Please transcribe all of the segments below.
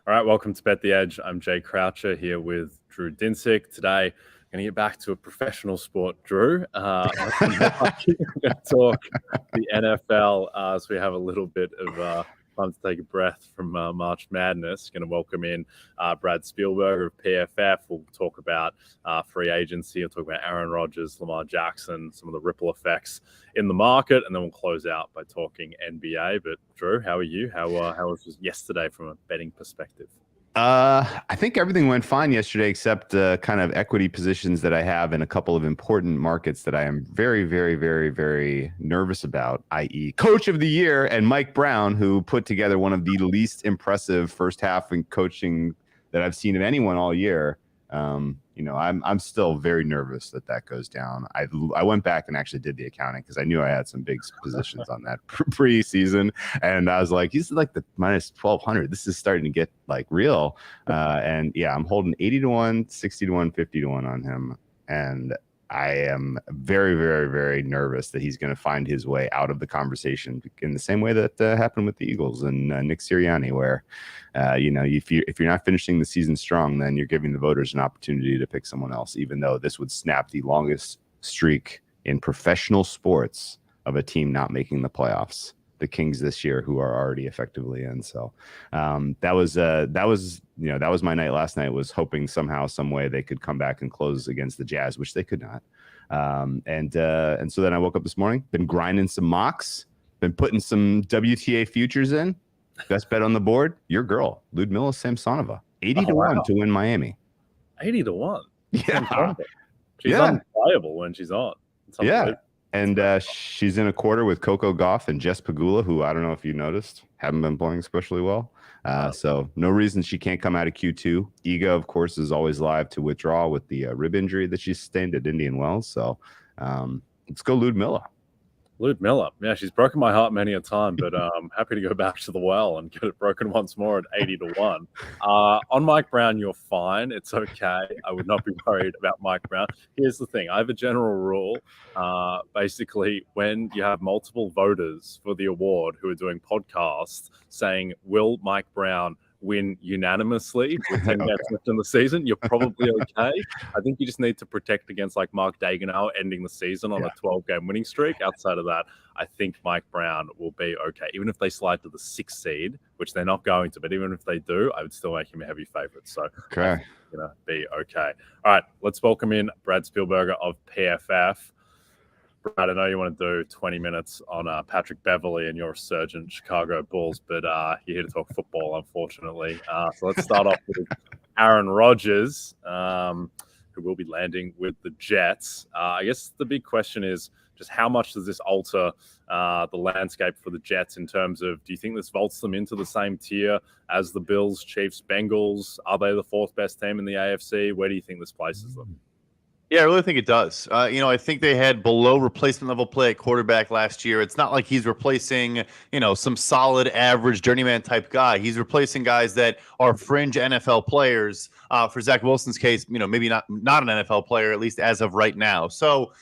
All right, welcome to Bet the Edge. I'm Jay Croucher here with Drew Dinsick. Today, I'm going to get back to a professional sport, Drew. I'm going to talk the NFL, so we have a little bit of time to take a breath from March Madness. Going to welcome in Brad Spielberger of PFF. We'll talk about free agency. We'll talk about Aaron Rodgers, Lamar Jackson, some of the ripple effects in the market, and then we'll close out by talking NBA. But Drew, how are you? How was yesterday from a betting perspective? I think everything went fine yesterday, except kind of equity positions that I have in a couple of important markets that I am very, very, very, very nervous about, i.e. Coach of the Year and Mike Brown, who put together one of the least impressive first half in coaching that I've seen of anyone all year. I'm still very nervous that goes down. I went back and actually did the accounting because I knew I had some big positions on that preseason, and I was like, he's like the minus 1,200. This is starting to get like real. And yeah, I'm holding 80-1, 60-1, 50-1 on him, and I am very, very, very nervous that he's going to find his way out of the conversation in the same way that happened with the Eagles and Nick Sirianni, where, if you're not finishing the season strong, then you're giving the voters an opportunity to pick someone else, even though this would snap the longest streak in professional sports of a team not making the playoffs. The Kings this year, who are already effectively in. So that was my night last night, was hoping somehow, some way they could come back and close against the Jazz, which they could not. And so then I woke up this morning, been grinding some mocks, been putting some WTA futures in. Best bet on the board, your girl, Ludmila Samsonova, 80-1 to win Miami. 80-1. Yeah. She's unplayable when she's on. Yeah. And she's in a quarter with Coco Gauff and Jess Pegula, who I don't know if you noticed, haven't been playing especially well. So no reason she can't come out of Q2. Iga, of course, is always live to withdraw with the rib injury that she sustained at Indian Wells. So let's go Ludmila. Ludmila. Yeah, she's broken my heart many a time, but I'm happy to go back to the well and get it broken once more at 80-1. On Mike Brown, you're fine. It's okay. I would not be worried about Mike Brown. Here's the thing. I have a general rule. Basically, when you have multiple voters for the award who are doing podcasts saying, will Mike Brown win unanimously with 10 games left in the season, you're probably okay. I think you just need to protect against like Mark Dagenauer ending the season on a 12-game winning streak. Outside of that, I think Mike Brown will be okay. Even if they slide to the 6th seed, which they're not going to, but even if they do, I would still make him a heavy favorite. So okay, be okay. All right, let's welcome in Brad Spielberger of PFF. Brad, I know you want to do 20 minutes on Patrick Beverley and your resurgent Chicago Bulls, but you're here to talk football, unfortunately. So let's start off with Aaron Rodgers, who will be landing with the Jets. I guess the big question is just how much does this alter the landscape for the Jets in terms of, do you think this vaults them into the same tier as the Bills, Chiefs, Bengals? Are they the 4th best team in the AFC? Where do you think this places them? Yeah, I really think it does. I think they had below replacement level play at quarterback last year. It's not like he's replacing, some solid average journeyman type guy. He's replacing guys that are fringe NFL players. For Zach Wilson's case, maybe not an NFL player, at least as of right now. So,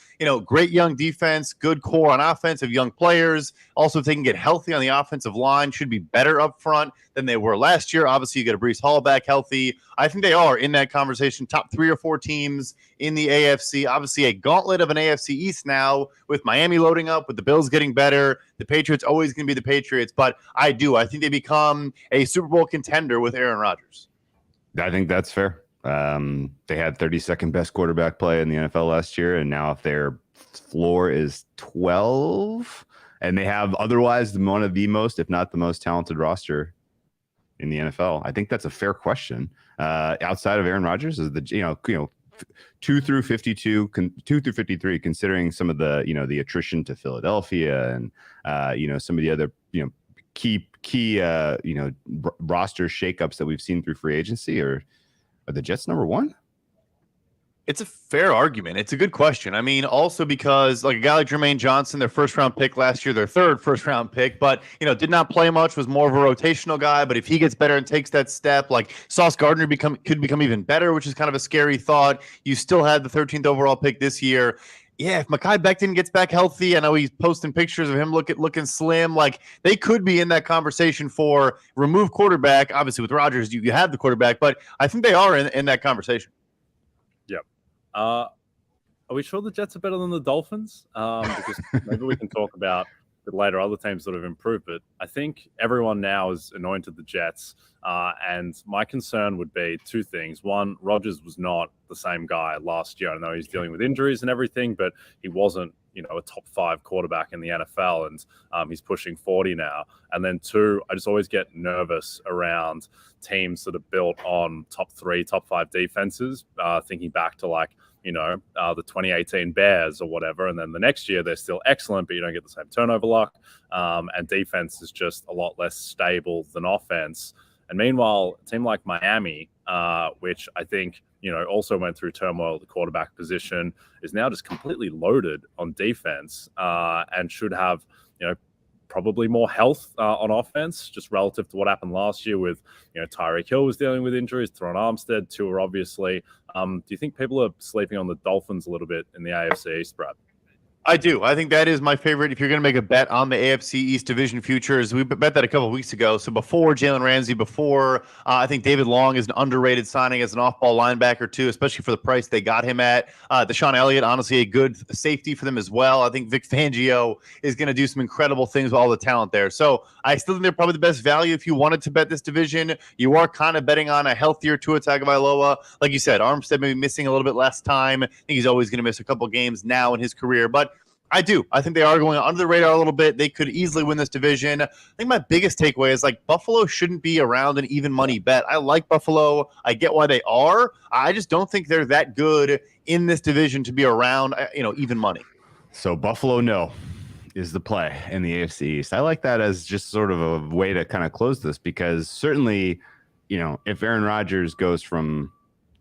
great young defense, good core on offense of young players. Also, if they can get healthy on the offensive line, should be better up front than they were last year. Obviously, you get a Breece Hall back healthy. I think they are in that conversation, top 3 or 4 teams in the AFC. Obviously, a gauntlet of an AFC East now with Miami loading up, with the Bills getting better. The Patriots always going to be the Patriots, but I think they become a Super Bowl contender with Aaron Rodgers. I think that's fair. They had 32nd best quarterback play in the NFL last year, and now if their floor is 12, and they have otherwise one of the most, if not the most talented roster in the NFL, I think that's a fair question. Outside of Aaron Rodgers, is the 2 through 52, 2 through 53, considering some of the the attrition to Philadelphia and some of the other key roster shakeups that we've seen through free agency, or are the Jets number 1? It's a fair argument. It's a good question. I mean, also because like a guy like Jermaine Johnson, their 1st-round pick last year, their 3rd first-round pick, but, did not play much, was more of a rotational guy. But if he gets better and takes that step, like Sauce Gardner could become even better, which is kind of a scary thought. You still had the 13th overall pick this year. Yeah, if Mekhi Becton gets back healthy, I know he's posting pictures of him looking slim. Like, they could be in that conversation for remove quarterback. Obviously, with Rodgers, you have the quarterback, but I think they are in that conversation. Yep. Are we sure the Jets are better than the Dolphins? Because maybe we can talk about it later. Other teams sort of improved, but I think everyone now is anointed the Jets. And my concern would be two things. One, Rodgers was not the same guy last year. I know he's dealing with injuries and everything, but he wasn't, a top 5 quarterback in the NFL, and he's pushing 40 now. And then two, I just always get nervous around teams that are built on top 3, top 5 defenses, thinking back to the 2018 Bears or whatever. And then the next year, they're still excellent, but you don't get the same turnover luck. And defense is just a lot less stable than offense. And meanwhile, a team like Miami, which I think, also went through turmoil at the quarterback position, is now just completely loaded on defense and should have, probably more health on offense, just relative to what happened last year with, Tyreek Hill was dealing with injuries, Teron Armstead, Tua, obviously. Do you think people are sleeping on the Dolphins a little bit in the AFC East, Brad? I do. I think that is my favorite. If you're going to make a bet on the AFC East division futures, we bet that a couple of weeks ago. So before Jalen Ramsey, I think David Long is an underrated signing as an off-ball linebacker too, especially for the price they got him at. Deshaun Elliott, honestly, a good safety for them as well. I think Vic Fangio is going to do some incredible things with all the talent there. So I still think they're probably the best value if you wanted to bet this division. You are kind of betting on a healthier Tua Tagovailoa. Like you said, Armstead maybe missing a little bit less time. I think he's always going to miss a couple games now in his career, but I do. I think they are going under the radar a little bit. They could easily win this division. I think my biggest takeaway is Buffalo shouldn't be around an even money bet. I like Buffalo. I get why they are. I just don't think they're that good in this division to be around, even money. So Buffalo, no, is the play in the AFC East. I like that as just sort of a way to kind of close this, because certainly, if Aaron Rodgers goes from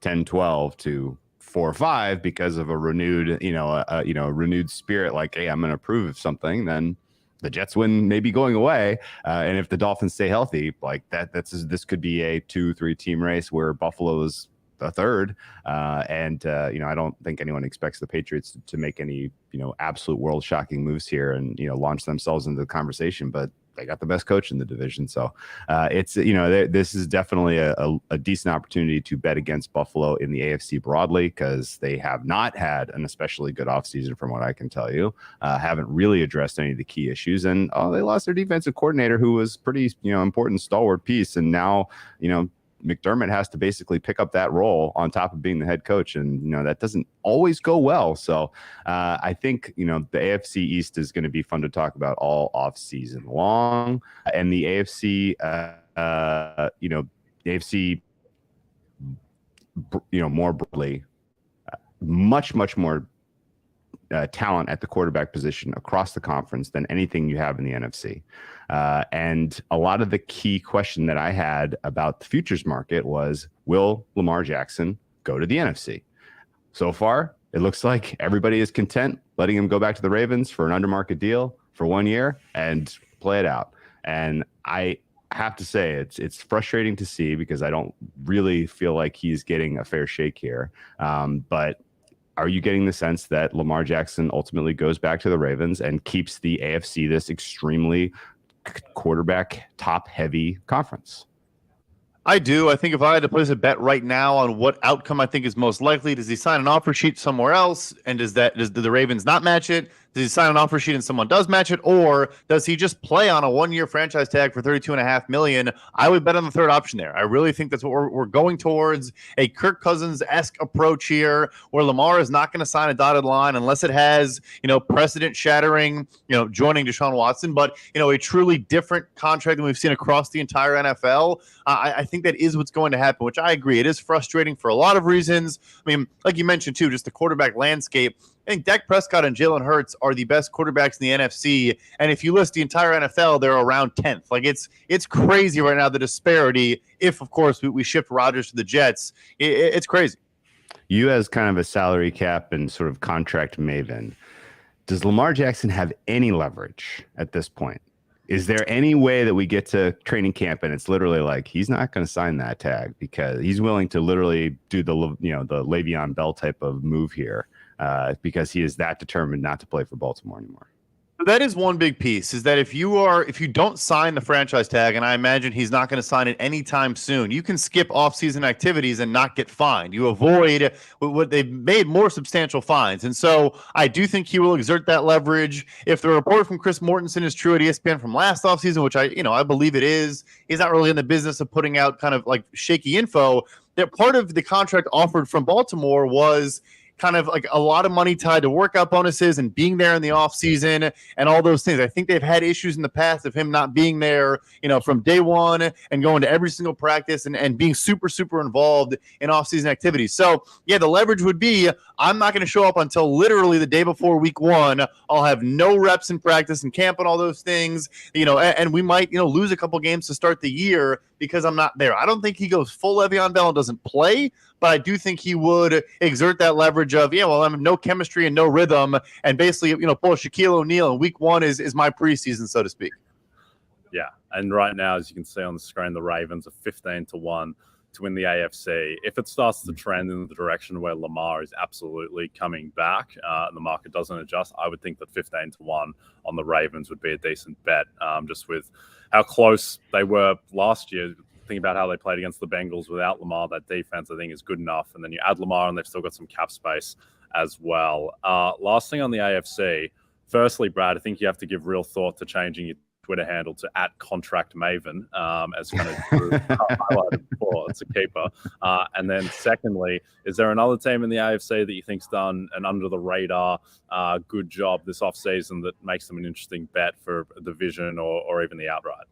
10-12 to 4-5 because of a renewed, renewed spirit, like, hey, I'm going to prove something, then the Jets win may be going away. And if the Dolphins stay healthy, this could be a 2-3 team race where Buffalo is the third. I don't think anyone expects the Patriots to make any, absolute world shocking moves here and, launch themselves into the conversation, but they got the best coach in the division. So it's, this is definitely a decent opportunity to bet against Buffalo in the AFC broadly, because they have not had an especially good offseason from what I can tell you. Haven't really addressed any of the key issues. And they lost their defensive coordinator, who was pretty, important stalwart piece. And now, McDermott has to basically pick up that role on top of being the head coach. And, that doesn't always go well. So I think, the AFC East is going to be fun to talk about all off season long. And the AFC, more broadly, much more talent at the quarterback position across the conference than anything you have in the NFC. And a lot of the key question that I had about the futures market was, will Lamar Jackson go to the NFC? So far, it looks like everybody is content letting him go back to the Ravens for an undermarket deal for 1 year and play it out. And I have to say it's frustrating to see, because I don't really feel like he's getting a fair shake here. But are you getting the sense that Lamar Jackson ultimately goes back to the Ravens and keeps the AFC this extremely quarterback top heavy conference? I do. I think if I had to place a bet right now on what outcome I think is most likely, does he sign an offer sheet somewhere else? And does the Ravens not match it? Does he sign an offer sheet and someone does match it? Or does he just play on a 1-year franchise tag for $32.5 million? I would bet on the third option there. I really think that's what we're going towards, a Kirk Cousins-esque approach here, where Lamar is not going to sign a dotted line unless it has, precedent shattering, joining Deshaun Watson, but, a truly different contract than we've seen across the entire NFL. I think that is what's going to happen, which I agree. It is frustrating for a lot of reasons. I mean, like you mentioned too, just the quarterback landscape. I think Dak Prescott and Jalen Hurts are the best quarterbacks in the NFC, and if you list the entire NFL, they're around 10th. It's crazy right now, the disparity. If, of course, we shift Rodgers to the Jets, it's crazy. You, as kind of a salary cap and sort of contract maven, does Lamar Jackson have any leverage at this point? Is there any way that we get to training camp and it's literally like he's not going to sign that tag because he's willing to literally do the Le'Veon Bell type of move here? because he is that determined not to play for Baltimore anymore. That is one big piece, is that if you don't sign the franchise tag, and I imagine he's not going to sign it anytime soon, you can skip off-season activities and not get fined. You avoid what they've made more substantial fines. And so I do think he will exert that leverage. If the report from Chris Mortensen is true at ESPN from last offseason, which I believe it is, he's not really in the business of putting out kind of like shaky info. That part of the contract offered from Baltimore was kind of like a lot of money tied to workout bonuses and being there in the off season and all those things. I think they've had issues in the past of him not being there, from day one and going to every single practice and being super, super involved in off season activities. So yeah, the leverage would be, I'm not going to show up until literally the day before week 1. I'll have no reps in practice and camp and all those things, and we might, lose a couple games to start the year because I'm not there. I don't think he goes full Le'Veon Bell and doesn't play, but I do think he would exert that leverage of, I'm no chemistry and no rhythm, and basically, pull Shaquille O'Neal, and week 1 is my preseason, so to speak. Yeah, and right now, as you can see on the screen, the Ravens are 15-1 to win the AFC. If it starts to trend in the direction where Lamar is absolutely coming back, and the market doesn't adjust, I would think that 15-1 on the Ravens would be a decent bet, just with how close they were last year. Think about how they played against the Bengals without Lamar. That defense, I think, is good enough. And then you add Lamar, and they've still got some cap space as well. Last thing on the AFC. Firstly, Brad, I think you have to give real thought to changing your Twitter handle to @ContractMaven, as kind of highlighted before. It's a keeper. And then secondly, is there another team in the AFC that you think's done an under-the-radar good job this offseason that makes them an interesting bet for a division or even the outright?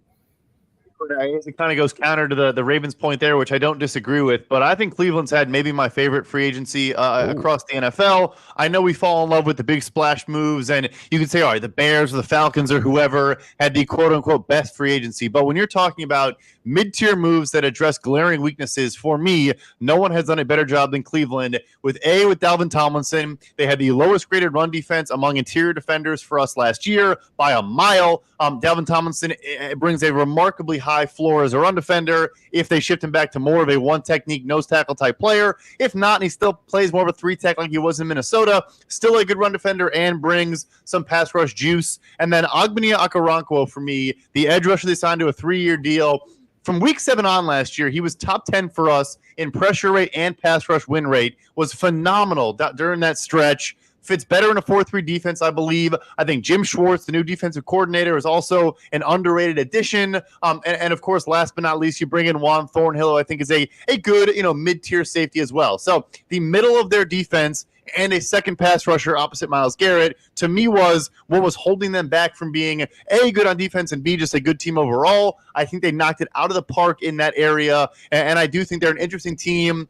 It kind of goes counter to the Ravens point there, which I don't disagree with, but I think Cleveland's had maybe my favorite free agency across the NFL. I know we fall in love with the big splash moves, and you can say, all right, the Bears or the Falcons or whoever had the quote-unquote best free agency, but when you're talking about mid-tier moves that address glaring weaknesses, for me, no one has done a better job than Cleveland. With Dalvin Tomlinson, they had the lowest graded run defense among interior defenders for us last year by a mile. Dalvin Tomlinson brings a remarkably high floor as a run defender if they shift him back to more of a one technique nose tackle type player. If not, and he still plays more of a 3-tech like he was in Minnesota, still a good run defender and brings some pass rush juice. And then Ogbonnia Okoronkwo, for me, the edge rusher they signed to a 3-year deal. From week 7 on last year, he was top 10 for us in pressure rate and pass rush win rate, was phenomenal during that stretch. Fits better in a 4-3 defense, I believe. I think Jim Schwartz, the new defensive coordinator, is also an underrated addition. And of course, last but not least, you bring in Juan Thornhill, who I think is a good, mid-tier safety as well. So the middle of their defense and a second pass rusher opposite Myles Garrett, to me, was what was holding them back from being A, good on defense, and B, just a good team overall. I think they knocked it out of the park in that area, and I do think they're an interesting team.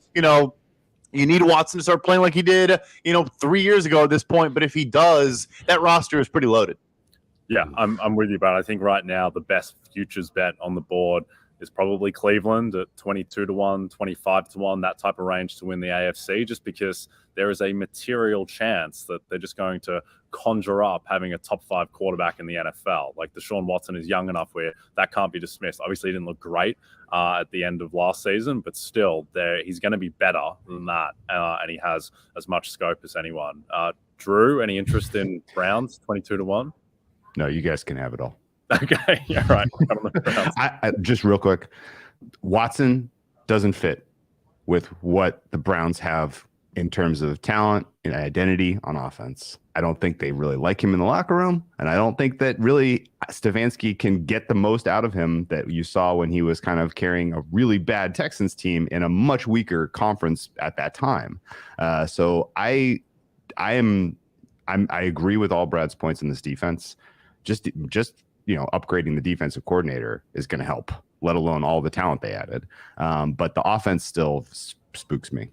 You need Watson to start playing like he did, 3 years ago at this point. But if he does, that roster is pretty loaded. Yeah, I'm with you, but I think right now the best futures bet on the board is probably Cleveland at 22-1, 25-1, that type of range to win the AFC, just because there is a material chance that they're just going to conjure up having a top 5 quarterback in the NFL. Like Deshaun Watson is young enough where that can't be dismissed. Obviously, he didn't look great at the end of last season, but still, he's going to be better than that, and he has as much scope as anyone. Drew, any interest in Browns 22-1? No, you guys can have it all. Okay, yeah, right. I just real quick, Watson doesn't fit with what the Browns have in terms of talent and identity on offense. I don't think they really like him in the locker room, and I don't think that really Stefanski can get the most out of him that you saw when he was kind of carrying a really bad Texans team in a much weaker conference at that time. So I agree with all Brad's points in this defense. Just upgrading the defensive coordinator is going to help, let alone all the talent they added. But the offense still spooks me.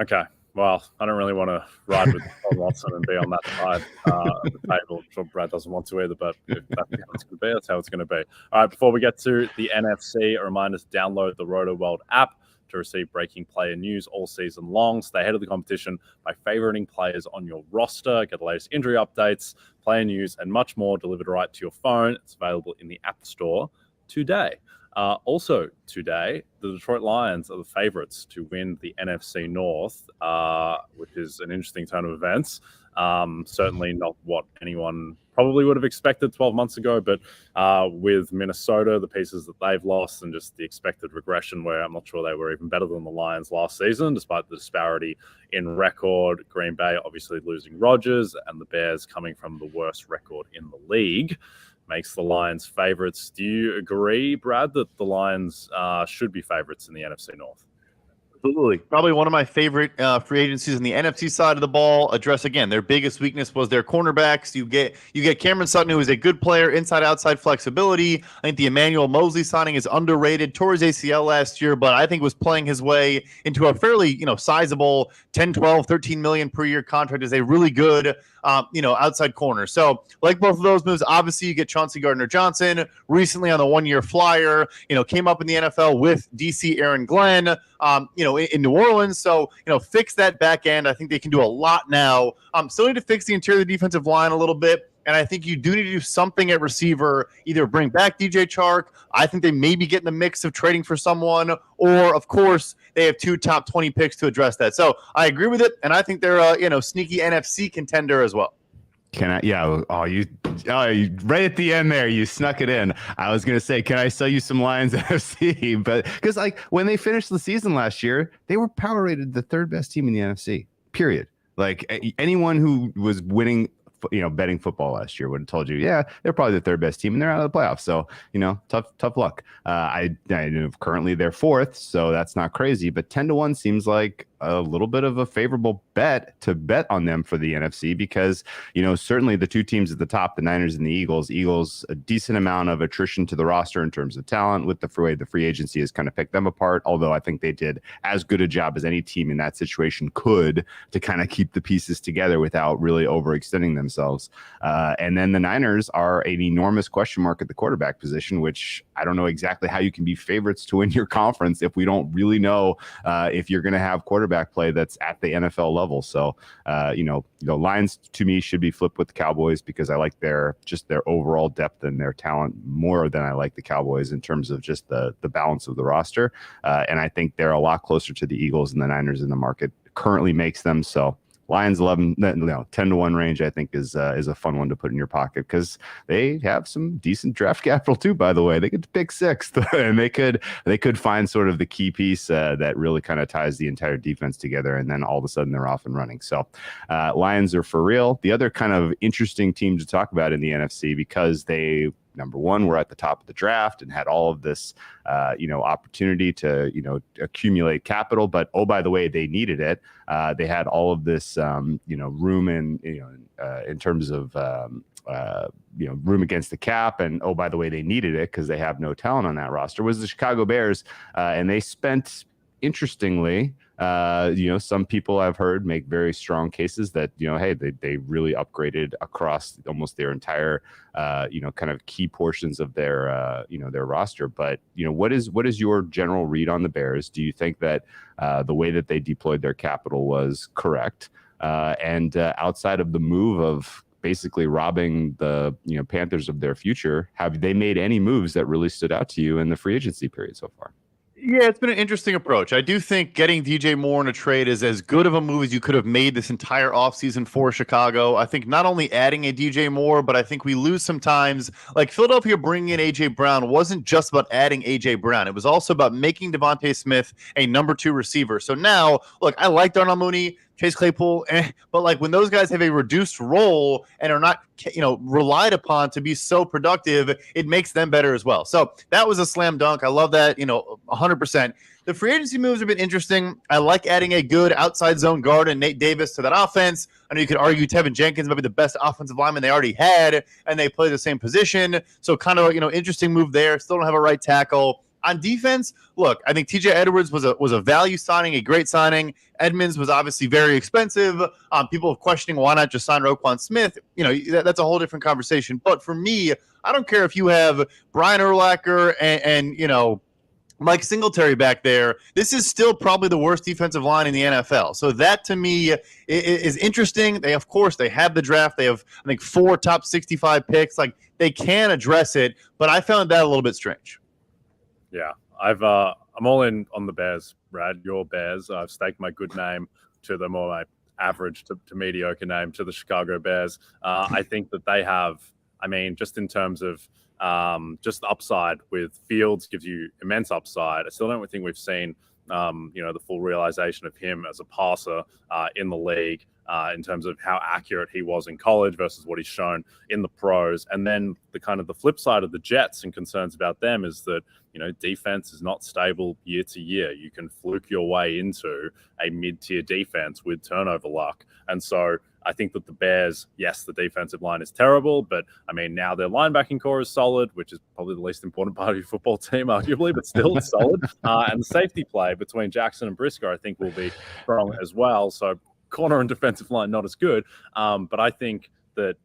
Okay. Well, I don't really want to ride with Watson and be on that side of the table. I'm sure Brad doesn't want to either, but if that's how it's going to be, that's how it's going to be. All right, before we get to the NFC, a reminder to download the Rotoworld app to receive breaking player news all season long. Stay ahead of the competition by favoriting players on your roster, get the latest injury updates, player news, and much more delivered right to your phone. It's available in the App Store today. Also today, the Detroit Lions are the favorites to win the NFC North, which is an interesting turn of events. Certainly not what anyone probably would have expected 12 months ago, but with Minnesota, the pieces that they've lost and just the expected regression where I'm not sure they were even better than the Lions last season, despite the disparity in record. Green Bay obviously losing Rodgers and the Bears coming from the worst record in the league makes the Lions favorites. Do you agree, Brad, that the Lions should be favorites in the NFC North? Absolutely. Probably one of my favorite free agencies in the NFC side of the ball. Address again, their biggest weakness was their cornerbacks. You get Cameron Sutton, who is a good player, inside-outside flexibility. I think the Emmanuel Mosley signing is underrated. Tore his ACL last year, but I think was playing his way into a fairly sizable 10, 12, 13 million per year contract as a really good outside corner. So like both of those moves, obviously you get Chauncey Gardner-Johnson recently on the 1-year flyer, came up in the NFL with DC Aaron Glenn, in New Orleans. So, fix that back end. I think they can do a lot now. Still need to fix the interior of the defensive line a little bit. And I think you do need to do something at receiver, either bring back DJ Chark. I think they maybe get in the mix of trading for someone, or of course they have 2 top 20 picks to address that. So I agree with it. And I think they're a, sneaky NFC contender as well. Can I? Yeah. You right at the end there, you snuck it in. I was going to say, can I sell you some Lions NFC? But because when they finished the season last year, they were power rated the 3rd best team in the NFC, period. Anyone who was winning, betting football last year would have told you, yeah, they're probably the 3rd best team and they're out of the playoffs. So, tough luck. I know currently they're 4th, so that's not crazy, but 10-1 seems like a little bit of a favorable bet on them for the NFC because, certainly the 2 teams at the top, the Niners and the Eagles, a decent amount of attrition to the roster in terms of talent with the free agency has kind of picked them apart. Although I think they did as good a job as any team in that situation could to kind of keep the pieces together without really overextending themselves. And then the Niners are an enormous question mark at the quarterback position, which I don't know exactly how you can be favorites to win your conference if we don't really know if you're going to have quarterback play that's at the NFL level. So, the Lions to me should be flipped with the Cowboys because I like their overall depth and their talent more than I like the Cowboys in terms of just the balance of the roster. And I think they're a lot closer to the Eagles and the Niners in the market currently makes them. So Lions 10-1 range, I think is a fun one to put in your pocket because they have some decent draft capital too. By the way, they get to pick 6th, and they could find sort of the key piece that really kind of ties the entire defense together, and then all of a sudden they're off and running. So Lions are for real. The other kind of interesting team to talk about in the NFC because they, number one, were at the top of the draft and had all of this, opportunity to, accumulate capital. But, oh, by the way, they needed it. They had all of this, room in terms of, room against the cap. And, oh, by the way, they needed it because they have no talent on that roster, was the Chicago Bears. And they spent, interestingly, some people I've heard make very strong cases that, hey, they really upgraded across almost their entire, kind of key portions of their, their roster. But, what is your general read on the Bears? Do you think that the way that they deployed their capital was correct? And outside of the move of basically robbing the, Panthers of their future, have they made any moves that really stood out to you in the free agency period so far? Yeah, it's been an interesting approach. I do think getting DJ Moore in a trade is as good of a move as you could have made this entire offseason for Chicago. I think not only adding a DJ Moore, but I think we lose sometimes. Like Philadelphia bringing in A.J. Brown wasn't just about adding A.J. Brown. It was also about making Devontae Smith a number 2 receiver. So now, look, I like Darnell Mooney, Chase Claypool, but when those guys have a reduced role and are not, relied upon to be so productive, it makes them better as well. So that was a slam dunk. I love that, 100%. The free agency moves have been interesting. I like adding a good outside zone guard and Nate Davis to that offense. I know you could argue Tevin Jenkins might be the best offensive lineman they already had, and they play the same position. So kind of, interesting move there. Still don't have a right tackle. On defense, look, I think TJ Edwards was a value signing, a great signing. Edmonds was obviously very expensive. People are questioning why not just sign Roquan Smith. That's a whole different conversation. But for me, I don't care if you have Brian Urlacher and Mike Singletary back there. This is still probably the worst defensive line in the NFL. So that to me is interesting. They have the draft. They have, I think, 4 top 65 picks. They can address it, but I found that a little bit strange. Yeah, I'm all in on the Bears, Brad. Your Bears. I've staked my good name to them, or my average to mediocre name to the Chicago Bears. I think that they have. I mean, just in terms of just upside with Fields gives you immense upside. I still don't think we've seen the full realization of him as a passer in the league. In terms of how accurate he was in college versus what he's shown in the pros. And then the flip side of the Jets and concerns about them is that, defense is not stable year to year. You can fluke your way into a mid-tier defense with turnover luck. And so I think that the Bears, yes, the defensive line is terrible, but I mean, now their linebacking core is solid, which is probably the least important part of your football team, arguably, but still it's solid. And the safety play between Jackson and Briscoe, I think, will be strong as well. So corner and defensive line not as good, but I think that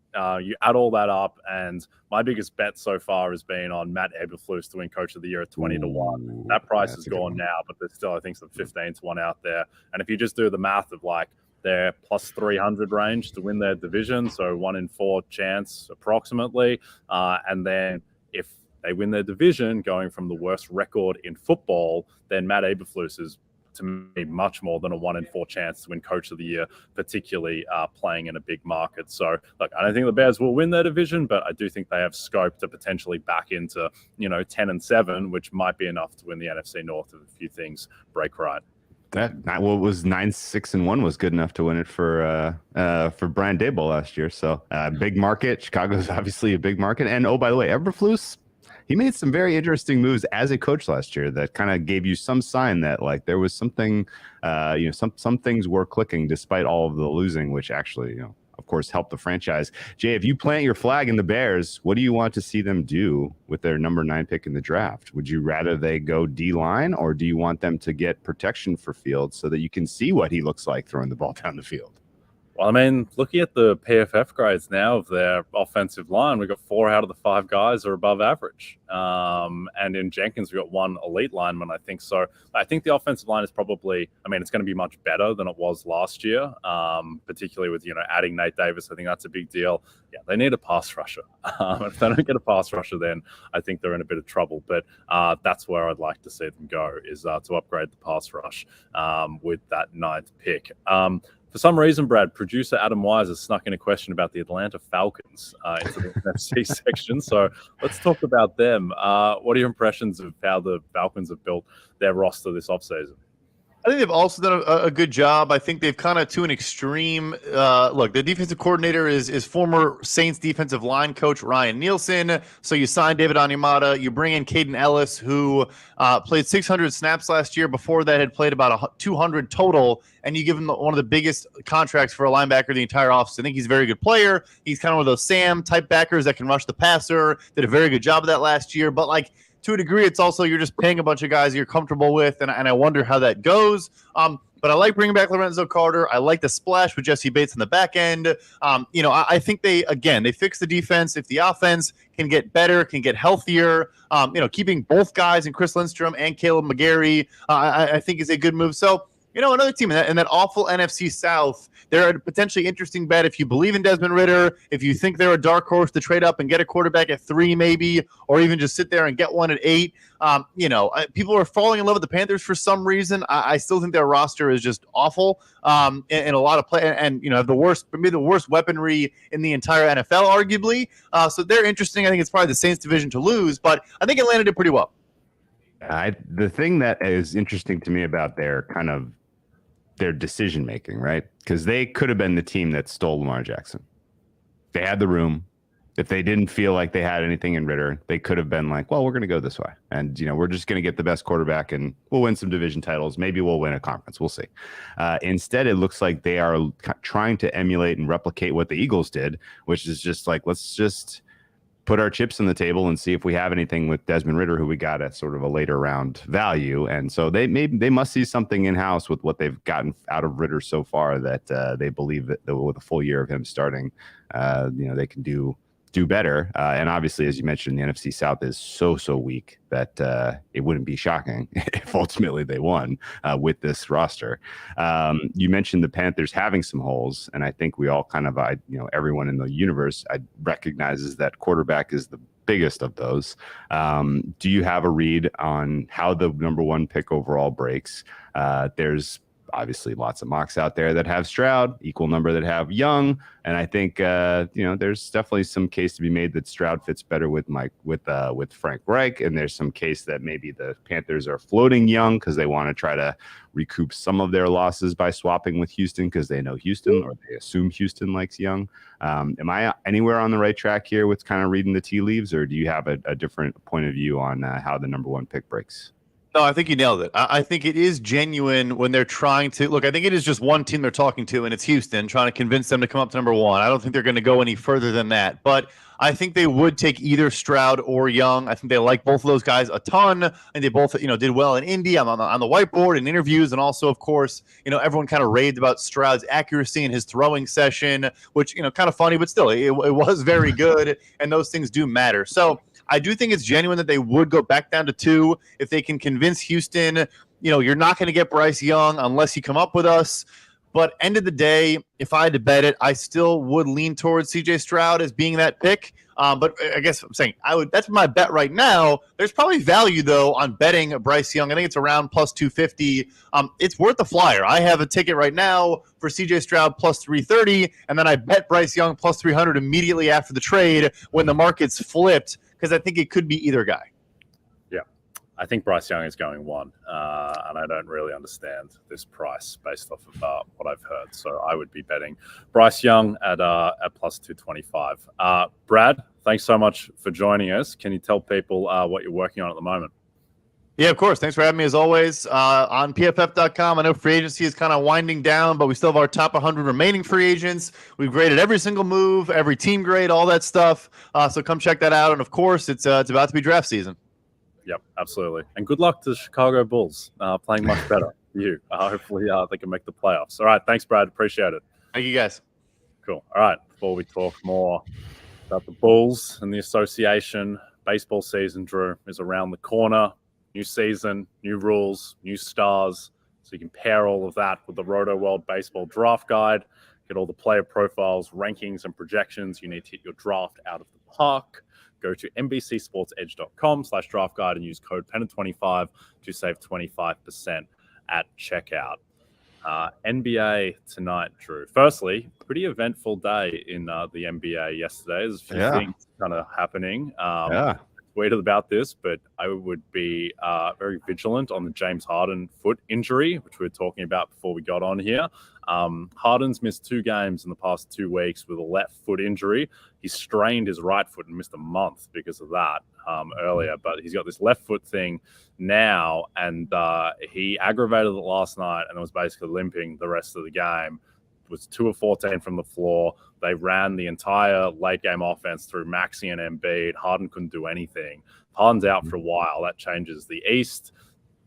you add all that up, and my biggest bet so far has been on Matt Eberflus to win Coach of the Year at 20-1. That price is gone now, but there's still, I think, some 15-1 out there. And if you just do the math of like their plus 300 range to win their division, so 1 in 4 chance approximately, and then if they win their division, going from the worst record in football, then Matt Eberflus is, to me, much more than a 1 in 4 chance to win Coach of the Year, particularly playing in a big market. So, look, I don't think the Bears will win their division, but I do think they have scope to potentially back into, 10-7, which might be enough to win the NFC North if a few things break right. That was 9-6-1 was good enough to win it for Brian Daboll last year. So big market. Chicago's obviously a big market. And oh, by the way, Eberflus, he made some very interesting moves as a coach last year that kind of gave you some sign that like there was something, some things were clicking despite all of the losing, which actually, of course, helped the franchise. Jay, if you plant your flag in the Bears, what do you want to see them do with their number 9 pick in the draft? Would you rather they go D-line, or do you want them to get protection for Fields so that you can see what he looks like throwing the ball down the field? Well, I mean, looking at the PFF grades now of their offensive line, we've got 4 out of the 5 guys are above average. And in Jenkins, we've got 1 elite lineman, I think. So I think the offensive line is probably, it's going to be much better than it was last year, particularly with, adding Nate Davis. I think that's a big deal. Yeah, they need a pass rusher. If they don't get a pass rusher, then I think they're in a bit of trouble. But that's where I'd like to see them go, is to upgrade the pass rush with that 9th pick. For some reason, Brad, producer Adam Wise has snuck in a question about the Atlanta Falcons into the NFC section. So let's talk about them. What are your impressions of how the Falcons have built their roster this offseason? I think they've also done a good job. I think they've kind of to an extreme. Look, the defensive coordinator is former Saints defensive line coach Ryan Nielsen. So you sign David Onyemata. You bring in Caden Ellis, who played 600 snaps last year. Before that, had played about 200 total. And you give him one of the biggest contracts for a linebacker the entire offseason. I think he's a very good player. He's kind of one of those Sam-type backers that can rush the passer. Did a very good job of that last year. But, to a degree, it's also you're just paying a bunch of guys you're comfortable with, and I wonder how that goes. But I like bringing back Lorenzo Carter. I like the splash with Jesse Bates in the back end. I think they fix the defense. If the offense can get better, can get healthier, keeping both guys in Chris Lindstrom and Caleb McGarry, I think is a good move. So, another team in that awful NFC South, they're a potentially interesting bet if you believe in Desmond Ridder, if you think they're a dark horse to trade up and get a quarterback at 3 maybe, or even just sit there and get one at 8. People are falling in love with the Panthers for some reason. I still think their roster is just awful in a lot of play, and have the worst weaponry in the entire NFL, arguably. So they're interesting. I think it's probably the Saints division to lose, but I think Atlanta did pretty well. The thing that is interesting to me about their decision making, right? Because they could have been the team that stole Lamar Jackson. They had the room. If they didn't feel like they had anything in Ridder, they could have been like, well, we're going to go this way. And, we're just going to get the best quarterback and we'll win some division titles. Maybe we'll win a conference. We'll see. Instead, it looks like they are trying to emulate and replicate what the Eagles did, which is just like, let's just put our chips on the table and see if we have anything with Desmond Ridder, who we got at sort of a later round value. And so they must see something in-house with what they've gotten out of Ridder so far that they believe that with a full year of him starting, they can do better. And obviously, as you mentioned, the NFC South is so weak that it wouldn't be shocking if ultimately they won with this roster. You mentioned the Panthers having some holes, and I think we all everyone in the universe recognizes that quarterback is the biggest of those. Do you have a read on how the number one pick overall breaks? There's obviously lots of mocks out there that have Stroud, equal number that have Young, and I think there's definitely some case to be made that Stroud fits better with Frank Reich, and there's some case that maybe the Panthers are floating Young because they want to try to recoup some of their losses by swapping with Houston because they know Houston, or they assume Houston likes Young. Am I anywhere on the right track here with kind of reading the tea leaves, or do you have a different point of view on how the number one pick breaks? No, I think you nailed it. I think it is genuine when they're trying to look. I think it is just one team they're talking to, and it's Houston, trying to convince them to come up to number one. I don't think they're going to go any further than that. But I think they would take either Stroud or Young. I think they like both of those guys a ton, and they both did well in Indy on the whiteboard and interviews, and also, of course, everyone kind of raved about Stroud's accuracy in his throwing session, which kind of funny, but still, it was very good, and those things do matter. So I do think it's genuine that they would go back down to 2 if they can convince Houston, you're not going to get Bryce Young unless you come up with us. But end of the day, if I had to bet it, I still would lean towards CJ Stroud as being that pick. But I guess I'm saying that's my bet right now. There's probably value, though, on betting Bryce Young. I think it's around plus 250. It's worth the flyer. I have a ticket right now for CJ Stroud plus 330, and then I bet Bryce Young plus 300 immediately after the trade when the market's flipped, because I think it could be either guy. Yeah, I think Bryce Young is going 1, and I don't really understand this price based off of what I've heard. So I would be betting Bryce Young at plus 225. Brad, thanks so much for joining us. Can you tell people what you're working on at the moment? Yeah, of course. Thanks for having me as always. On PFF.com, I know free agency is kind of winding down, but we still have our top 100 remaining free agents. We've graded every single move, every team grade, all that stuff. So come check that out. And of course, it's about to be draft season. Yep, absolutely. And good luck to the Chicago Bulls playing much better for you. Hopefully they can make the playoffs. All right. Thanks, Brad. Appreciate it. Thank you, guys. Cool. All right. Before we talk more about the Bulls and the association, baseball season, Drew, is around the corner. New season, new rules, new stars. So you can pair all of that with the Rotoworld Baseball Draft Guide, get all the player profiles, rankings, and projections. You need to hit your draft out of the park. Go to NBCSportsEdge.com/draft guide and use code PENNA25 to save 25% at checkout. NBA tonight, Drew. Firstly, pretty eventful day in the NBA yesterday. There's a few things kind of happening. Tweeted about this, but I would be very vigilant on the James Harden foot injury, which we were talking about before we got on here. Harden's missed 2 games in the past 2 weeks with a left foot injury. He strained his right foot and missed a month because of that earlier, but he's got this left foot thing now, and he aggravated it last night and was basically limping the rest of the game. Was 2 of 14 from the floor. They ran the entire late game offense through Maxey and Embiid. Harden couldn't do anything. Harden's out for a while. That changes the East,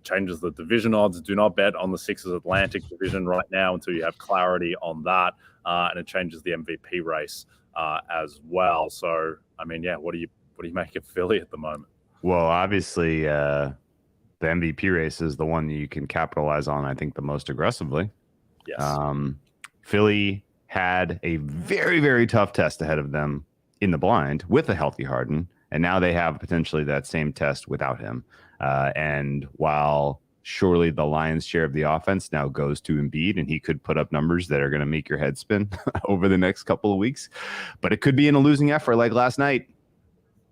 changes the division odds. Do not bet on the Sixers Atlantic division right now until you have clarity on that. And it changes the MVP race as well. So, I mean, what do you make of Philly at the moment? Well, obviously, the MVP race is the one that you can capitalize on, I think, the most aggressively. Yes. Philly had a very, very tough test ahead of them in the blind with a healthy Harden, and now they have potentially that same test without him. And while surely the lion's share of the offense now goes to Embiid, and he could put up numbers that are going to make your head spin over the next couple of weeks, but it could be in a losing effort like last night.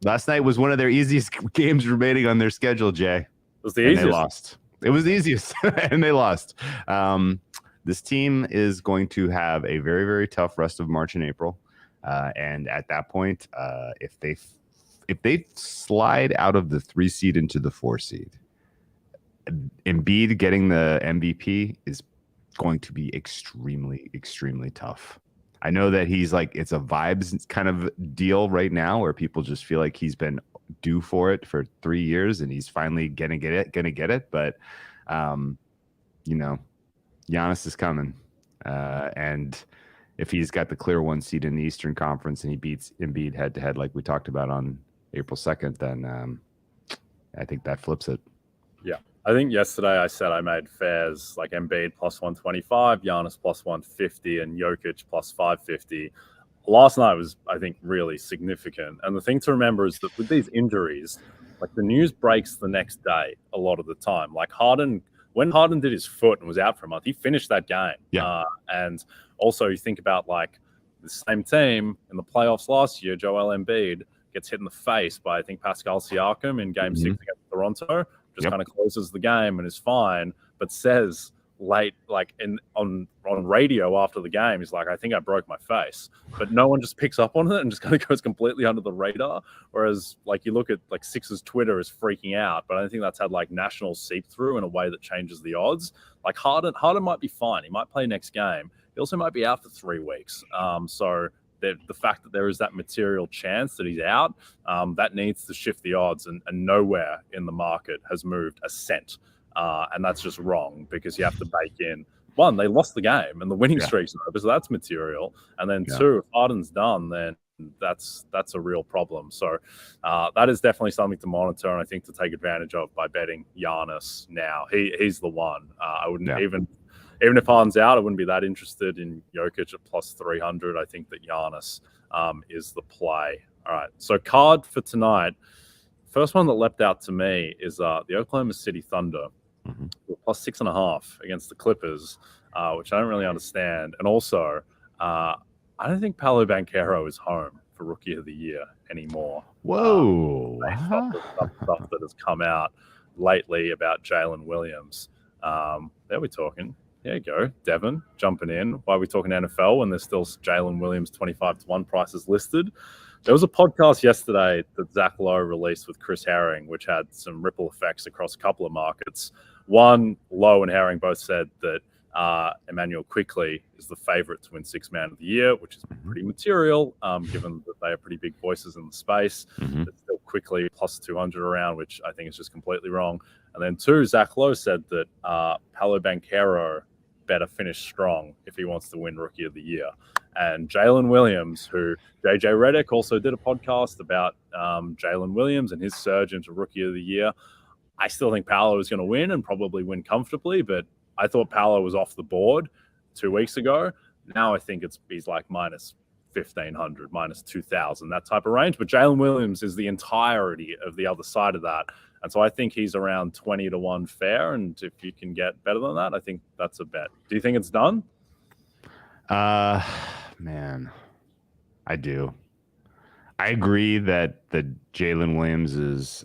Last night was one of their easiest games remaining on their schedule, Jay. It was the easiest. They lost. It was the easiest, and they lost. This team is going to have a very, very tough rest of March and April. And at that point, if they slide out of the 3 seed into the 4 seed, Embiid getting the MVP is going to be extremely, extremely tough. I know that he's like, it's a vibes kind of deal right now where people just feel like he's been due for it for 3 years and he's finally gonna get it. But, Giannis is coming. And if he's got the clear 1 seed in the Eastern Conference and he beats Embiid head to head, like we talked about on April 2nd, then I think that flips it. Yeah. I think yesterday I said I made fares like Embiid plus 125, Giannis plus 150, and Jokic plus 550. last night was, I think, really significant. And the thing to remember is that with these injuries, like the news breaks the next day a lot of the time. Like when Harden did his foot and was out for a month, he finished that game. Yeah. And also you think about like the same team in the playoffs last year, Joel Embiid gets hit in the face by, I think, Pascal Siakam in game 6 against Toronto, just kind of closes the game and is fine, but says late, like on radio after the game, he's like, I think I broke my face, but no one just picks up on it and just kind of goes completely under the radar. Whereas like you look at like Sixers Twitter is freaking out, but I don't think that's had like national seep through in a way that changes the odds. Like Harden might be fine. He might play next game. He also might be out for 3 weeks. So the fact that there is that material chance that he's out, that needs to shift the odds, and nowhere in the market has moved a cent. And that's just wrong, because you have to bake in, one, they lost the game and the winning streak's over, so that's material. And then two, if Harden's done, then that's a real problem. So that is definitely something to monitor, and I think to take advantage of by betting Giannis now. He's the one. I wouldn't even if Harden's out, I wouldn't be that interested in Jokic at plus 300. I think that Giannis is the play. All right, so card for tonight. First one that leapt out to me is the Oklahoma City Thunder, plus 6.5 against the Clippers, which I don't really understand. And also, I don't think Paolo Banchero is home for Rookie of the Year anymore. Whoa. Stuff that has come out lately about Jalen Williams. There we're talking. There you go, Devin, jumping in. Why are we talking NFL when there's still Jalen Williams 25-1 prices listed? There was a podcast yesterday that Zach Lowe released with Chris Herring, which had some ripple effects across a couple of markets. One, Lowe and Herring both said that Emmanuel Quickley is the favorite to win Sixth Man of the Year, which is pretty material, given that they are pretty big voices in the space. But still Quickley plus 200 around, which I think is just completely wrong. And then two, Zach Lowe said that Paolo Banchero better finish strong if he wants to win Rookie of the Year. And Jalen Williams, who JJ Redick also did a podcast about Jalen Williams and his surge into Rookie of the Year. I still think Paolo is going to win and probably win comfortably, but I thought Paolo was off the board 2 weeks ago. Now I think he's like minus 1,500, minus 2,000, that type of range. But Jalen Williams is the entirety of the other side of that. And so I think he's around 20-1 fair. And if you can get better than that, I think that's a bet. Do you think it's done? Man, I do. I agree that the Jalen Williams is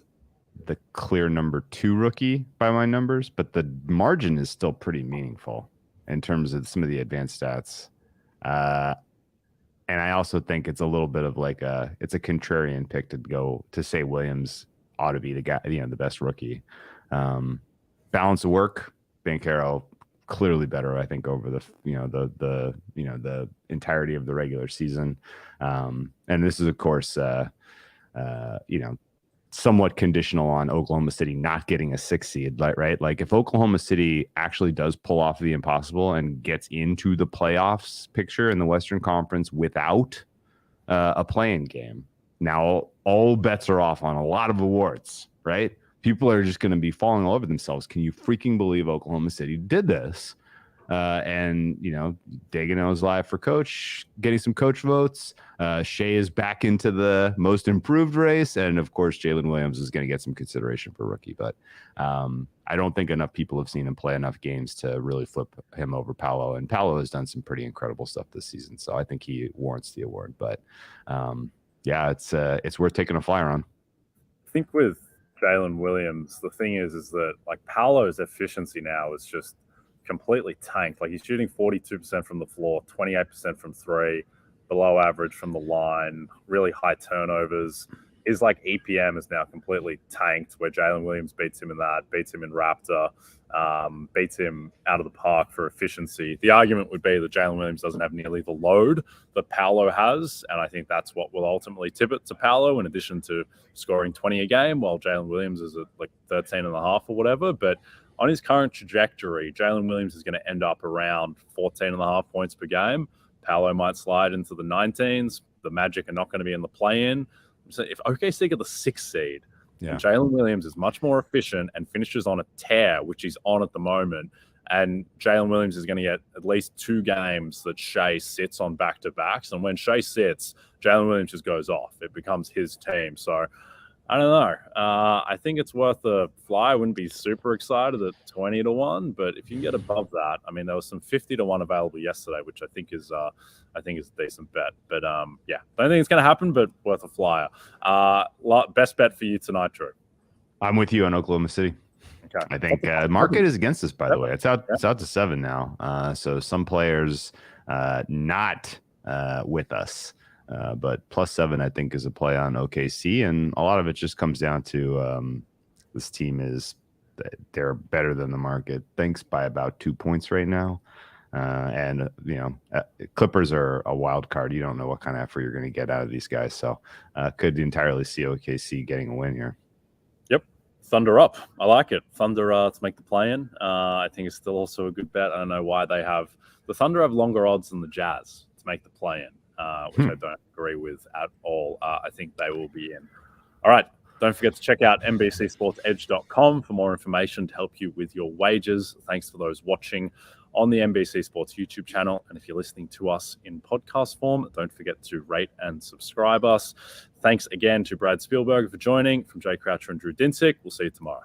the clear number 2 rookie by my numbers, but the margin is still pretty meaningful in terms of some of the advanced stats. And I also think it's a little bit of like it's a contrarian pick to say Williams ought to be the guy, the best rookie. Balance of work, Banchero clearly better, I think, over the entirety of the regular season. And this is, of course, somewhat conditional on Oklahoma City not getting a 6 seed, right? Like if Oklahoma City actually does pull off the impossible and gets into the playoffs picture in the Western Conference without a play-in game, now all bets are off on a lot of awards, right? People are just going to be falling all over themselves. Can you freaking believe Oklahoma City did this? And Daigneault's live for coach, getting some coach votes. Shea is back into the most improved race, and of course Jalen Williams is going to get some consideration for rookie. But I don't think enough people have seen him play enough games to really flip him over Paolo. And Paolo has done some pretty incredible stuff this season, so I think he warrants the award. But it's worth taking a flyer on. I think with Jalen Williams, the thing is that like Paolo's efficiency now is just completely tanked. Like he's shooting 42% from the floor, 28% from 3, below average from the line, really high turnovers. His like EPM is now completely tanked, where Jalen Williams beats him in Raptor, beats him out of the park for efficiency. The argument would be that Jalen Williams doesn't have nearly the load that Paolo has, and I think that's what will ultimately tip it to Paolo, in addition to scoring 20 a game, while Jalen Williams is at like 13.5 or whatever. But on his current trajectory, Jalen Williams is going to end up around 14.5 points per game. Paolo might slide into the 19s. The Magic are not going to be in the play-in. So if OKC get the 6th seed, and Jalen Williams is much more efficient and finishes on a tear, which he's on at the moment, And Jalen Williams is going to get at least 2 games that Shea sits on back-to-backs. And when Shea sits, Jalen Williams just goes off. It becomes his team. So I don't know. I think it's worth a fly. I wouldn't be super excited at 20-1, but if you can get above that, I mean, there was some 50-1 available yesterday, which I think is a decent bet. But yeah, don't think it's going to happen, but worth a flyer. Best bet for you tonight, Drew. I'm with you on Oklahoma City. Okay. I think market is against us, by the way. It's out to 7 now. So some players not with us. But +7, I think, is a play on OKC, and a lot of it just comes down to this team they're better than the market, thinks, by about 2 points right now. And Clippers are a wild card. You don't know what kind of effort you're going to get out of these guys, so could entirely see OKC getting a win here. Yep, Thunder up. I like it. Thunder to make the play-in. I think it's still also a good bet. I don't know why the Thunder have longer odds than the Jazz to make the play-in. Which I don't agree with at all. I think they will be in. All right. Don't forget to check out NBCSportsEdge.com for more information to help you with your wagers. Thanks for those watching on the NBC Sports YouTube channel. And if you're listening to us in podcast form, don't forget to rate and subscribe us. Thanks again to Brad Spielberger for joining. From Jay Croucher and Drew Dinsick. We'll see you tomorrow.